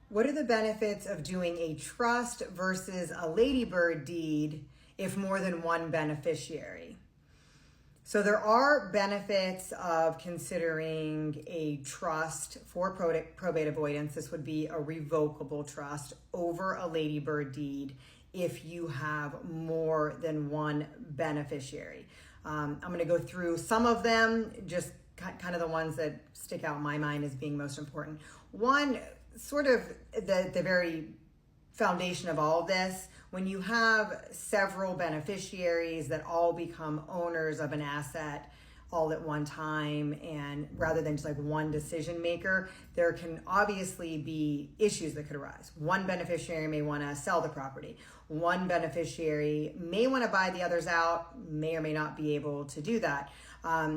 What are the benefits of doing a trust versus a ladybird deed if more than one beneficiary? So there are benefits of considering a trust for probate avoidance. This would be a revocable trust over a ladybird deed if you have more than one beneficiary. I'm going to go through some of them, just kind of the ones that stick out in my mind as being most important. One, sort of the very foundation of all of this, when you have several beneficiaries that all become owners of an asset all at one time, and rather than just like one decision maker, there can obviously be issues that could arise. One beneficiary may want to sell the property. One beneficiary may want to buy the others out, may or may not be able to do that.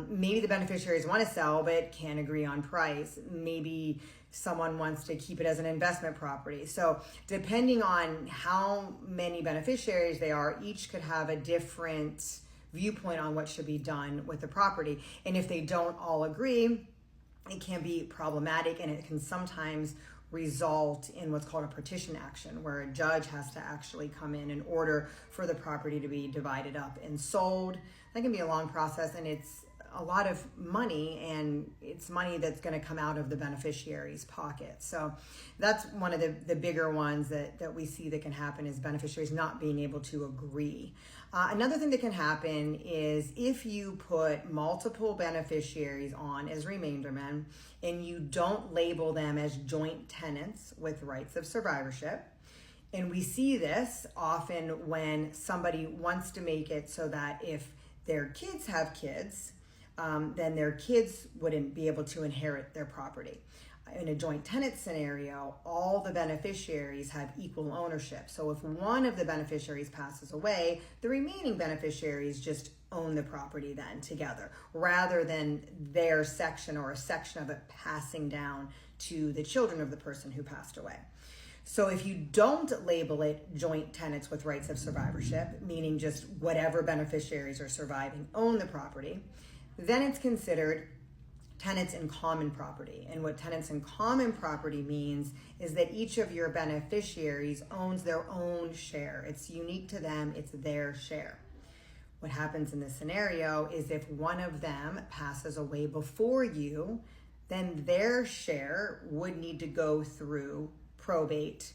Maybe the beneficiaries want to sell but can't agree on price. Maybe someone wants to keep it as an investment property. So depending on how many beneficiaries they are, each could have a different viewpoint on what should be done with the property. And if they don't all agree, it can be problematic, and it can sometimes result in what's called a partition action, where a judge has to actually come in order for the property to be divided up and sold. That can be a long process, and it's a lot of money, and it's money that's going to come out of the beneficiary's pocket. So that's one of the bigger ones that we see that can happen, is beneficiaries not being able to agree. Another thing that can happen is if you put multiple beneficiaries on as remainder men and you don't label them as joint tenants with rights of survivorship. And we see this often when somebody wants to make it so that if their kids have kids, then their kids wouldn't be able to inherit their property. In a joint tenant scenario, all the beneficiaries have equal ownership. So if one of the beneficiaries passes away, the remaining beneficiaries just own the property then together, rather than their section or a section of it passing down to the children of the person who passed away. So if you don't label it joint tenants with rights of survivorship, meaning just whatever beneficiaries are surviving own the property, then it's considered tenants in common property. And what tenants in common property means is that each of your beneficiaries owns their own share. It's unique to them, it's their share. What happens in this scenario is if one of them passes away before you, then their share would need to go through probate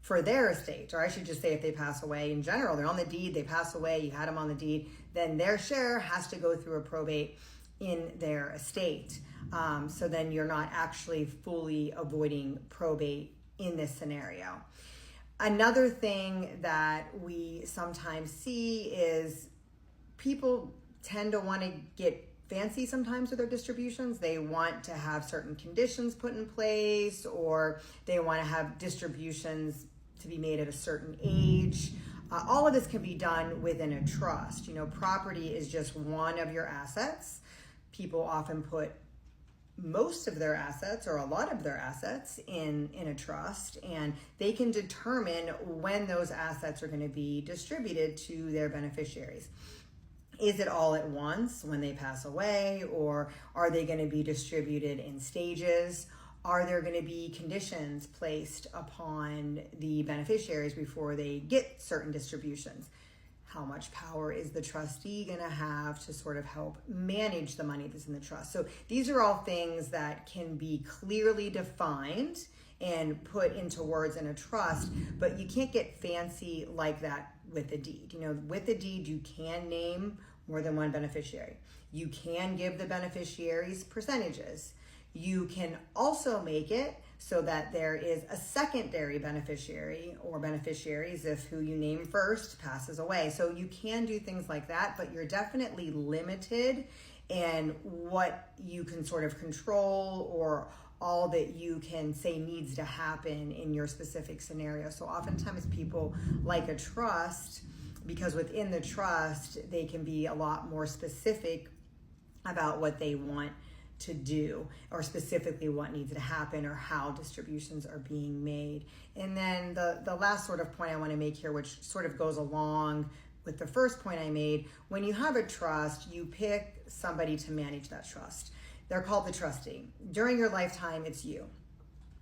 for their estate. Or I should just say, if they pass away in general, they're on the deed, they pass away, you had them on the deed, then their share has to go through a probate in their estate. So then you're not actually fully avoiding probate in this scenario. Another thing that we sometimes see is people tend to want to get fancy sometimes with their distributions. They want to have certain conditions put in place, or they want to have distributions to be made at a certain age. All of this can be done within a trust. You know, property is just one of your assets. People often put most of their assets or a lot of their assets in a trust, and they can determine when those assets are going to be distributed to their beneficiaries. Is it all at once when they pass away, or are they going to be distributed in stages? Are there going to be conditions placed upon the beneficiaries before they get certain distributions? How much power is the trustee going to have to sort of help manage the money that's in the trust? So these are all things that can be clearly defined and put into words in a trust, but you can't get fancy like that with a deed. You know, with a deed, you can name more than one beneficiary. You can give the beneficiaries percentages. You can also make it so that there is a secondary beneficiary or beneficiaries if who you name first passes away. So you can do things like that, but you're definitely limited in what you can sort of control or all that you can say needs to happen in your specific scenario. So oftentimes people like a trust because within the trust, they can be a lot more specific about what they want to do, or specifically what needs to happen, or how distributions are being made. And then the last sort of point I want to make here, which sort of goes along with the first point I made, when you have a trust, you pick somebody to manage that trust. They're called the trustee. During your lifetime, it's you.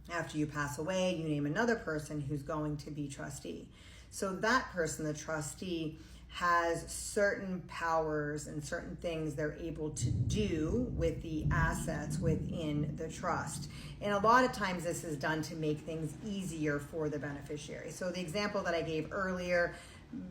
After you pass away, you name another person who's going to be trustee. So that person, the trustee, has certain powers and certain things they're able to do with the assets within the trust. And a lot of times this is done to make things easier for the beneficiary. So the example that I gave earlier,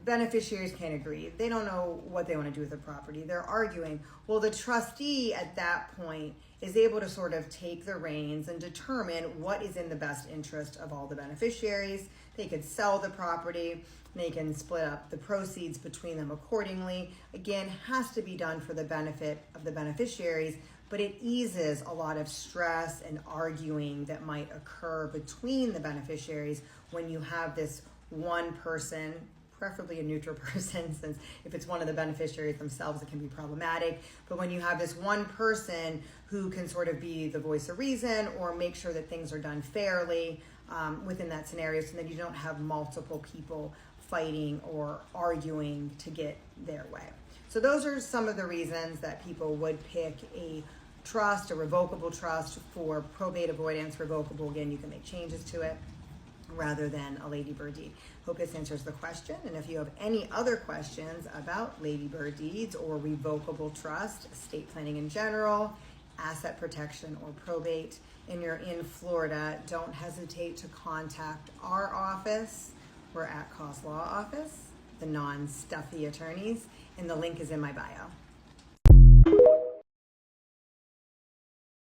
beneficiaries can't agree. They don't know what they want to do with the property. They're arguing. Well, the trustee at that point is able to sort of take the reins and determine what is in the best interest of all the beneficiaries. They could sell the property. They can split up the proceeds between them accordingly. Again, has to be done for the benefit of the beneficiaries, but it eases a lot of stress and arguing that might occur between the beneficiaries when you have this one person, preferably a neutral person, since if it's one of the beneficiaries themselves, it can be problematic. But when you have this one person who can sort of be the voice of reason or make sure that things are done fairly within that scenario, so that you don't have multiple people fighting or arguing to get their way. So those are some of the reasons that people would pick a trust, a revocable trust for probate avoidance. Revocable, again, you can make changes to it, rather than a ladybird deed. Hope this answers the question. And if you have any other questions about ladybird deeds or revocable trust, estate planning in general, asset protection, or probate, and you're in Florida, don't hesitate to contact our office. We're at Cost Law Office, the non-stuffy attorneys, and the link is in my bio.